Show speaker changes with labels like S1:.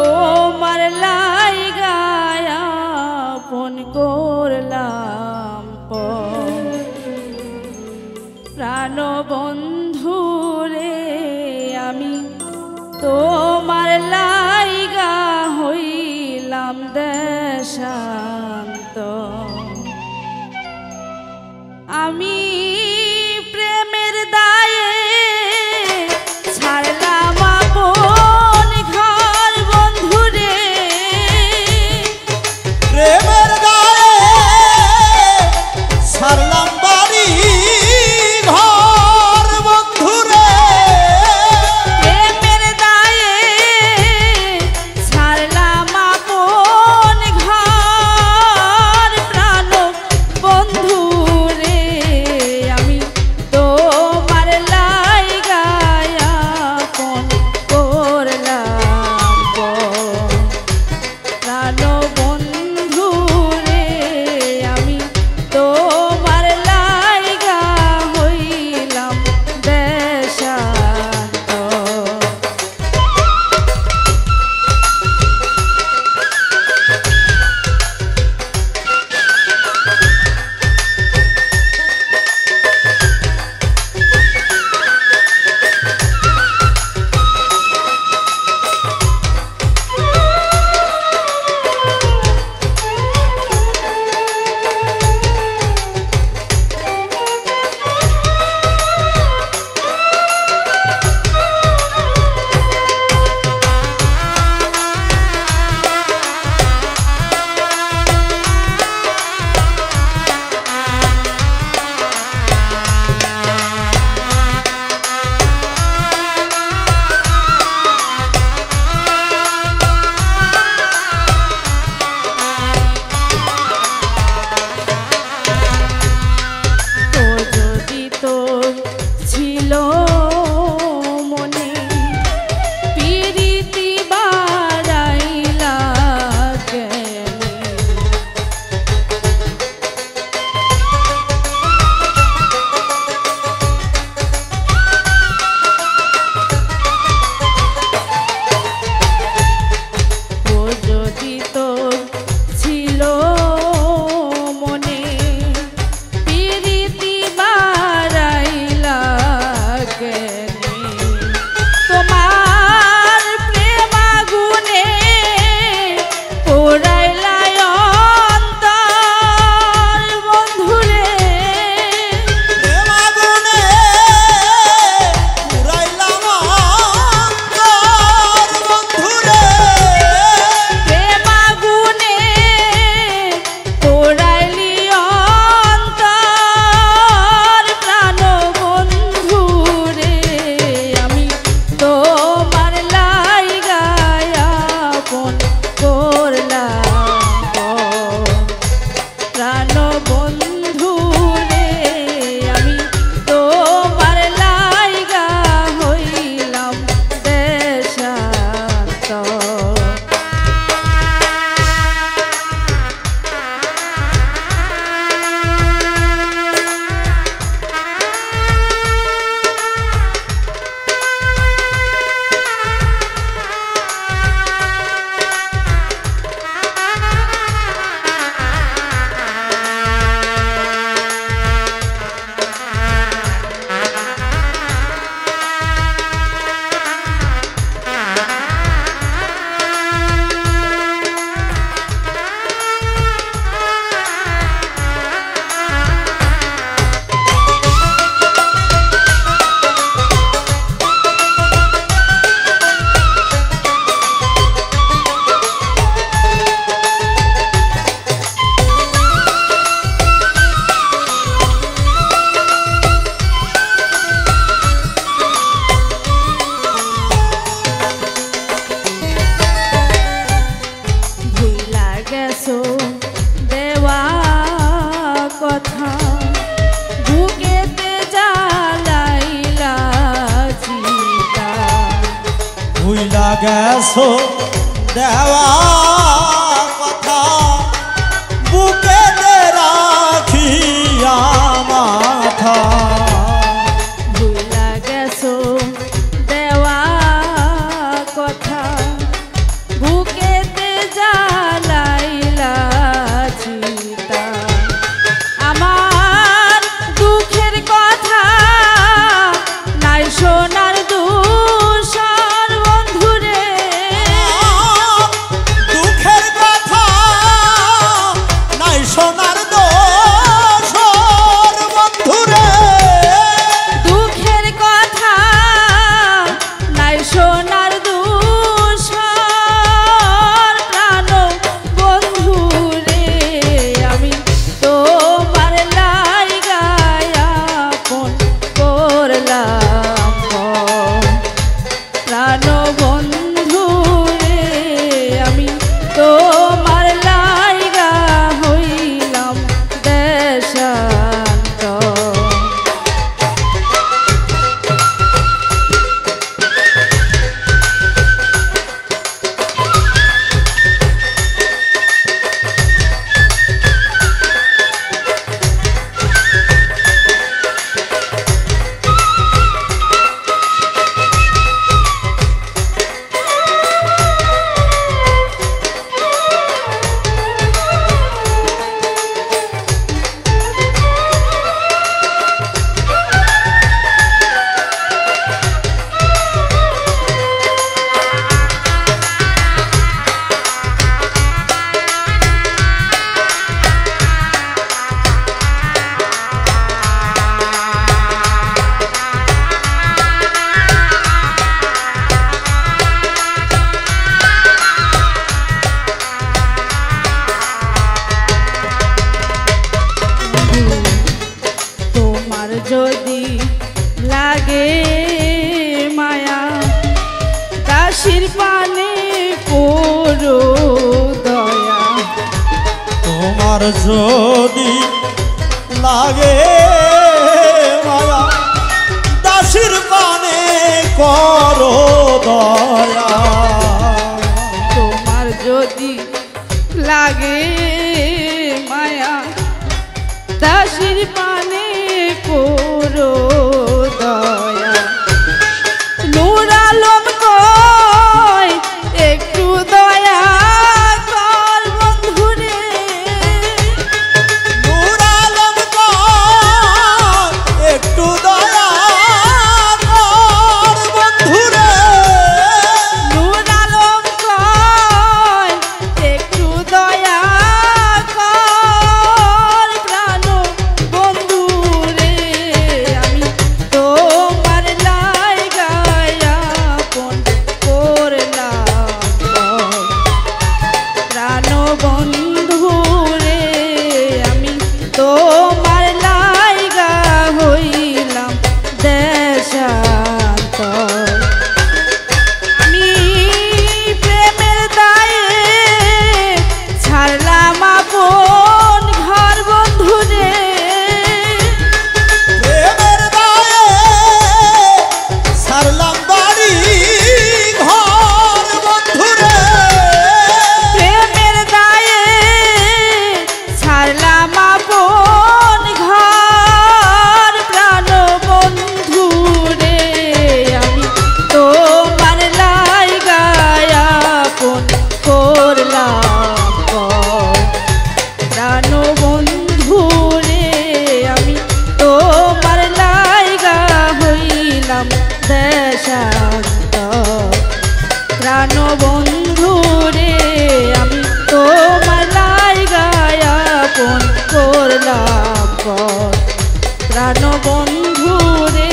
S1: তোমার লাইগায় আপন করলাম প্রাণ বন্ধু রে আমি তোমার লাইগা হইলাম দেশান্ত আমি প্রেমের দায়ে ছাড়লাম আপন ঘর বন্ধু রে
S2: প্রেমের দায়ে ছাড়লাম বাড়ি ঘর বন্ধু রে
S1: প্রেমের দায়ে ছাড়লাম আপন ঘর প্রাণ বন্ধু রে আমি তোমার লাইগায় আপন করলাম প্রাণ বন্ধু রে আমি তোমার লাইগা হইলাম দেশান্ত ছিল মনে পিরিতি বাড়াইলা কেনে ও যদি তোর ছিল মনে পিরিতি বাড়াইলা কেনে তোমার প্রেম আগুনে পোড়াইলা অন্তর বন্ধুরে
S2: প্রেম আগুনে পুরাইলাম অন্তর বন্ধু রে
S1: প্রেম আগুনে পোড়াইলি অন্তর প্রাণ বন্ধু রে আমি তোমার লাইগায় আপন করলাম প্রাণ বন্ধু রে আমি তোমার লাইগা হইলাম দেশান্ত ভুইলা গেছো দেওয়া কথা বুকেতে জ্বালাইলা চিতা
S2: ভুইলা গেছো দেওয়া কথা বুকেতে রাখিয়া মাথা
S1: ভুইলা গেছো দেওয়া কথা বুক
S2: তোমার যদি লাগে মায়া দাসীর পানে করো দয়া
S1: তোমার যদি লাগে মায়া দাসীর পানে করো দয়া নূর আলম কয় একটু দয়া কর বন্ধুরে
S2: নূর আলম কয় একটু দয়া কর বন্ধুরে
S1: নূর আলম কয় একটু দয়া কর প্রাণ বন্ধুরে আমি তোমার লাইগায়া আপন করলাম প্রাণ বন্ধুরে আমি তোমার লাইগা হইলাম দেশান্তর আমি প্রেমের দায়ে ছাড়লাম আপন ঘর বন্ধুরে
S2: প্রেমের দায়ে সারলাম বাড়ি ঘর বন্ধুরে
S1: প্রেমের দায়ে ছাড়লাম আপন ঘর প্রাণ বন্ধুরে আমি তোমার লাইগায় আপন করলাম পর। প্রাণ বন্ধুরে আমি তোমার লাইগা হইলাম দেশান্তর প্রাণ বন্ধুরে আমি তোমার লাইগায় আপন করলাম পর। প্রাণ বন্ধুরে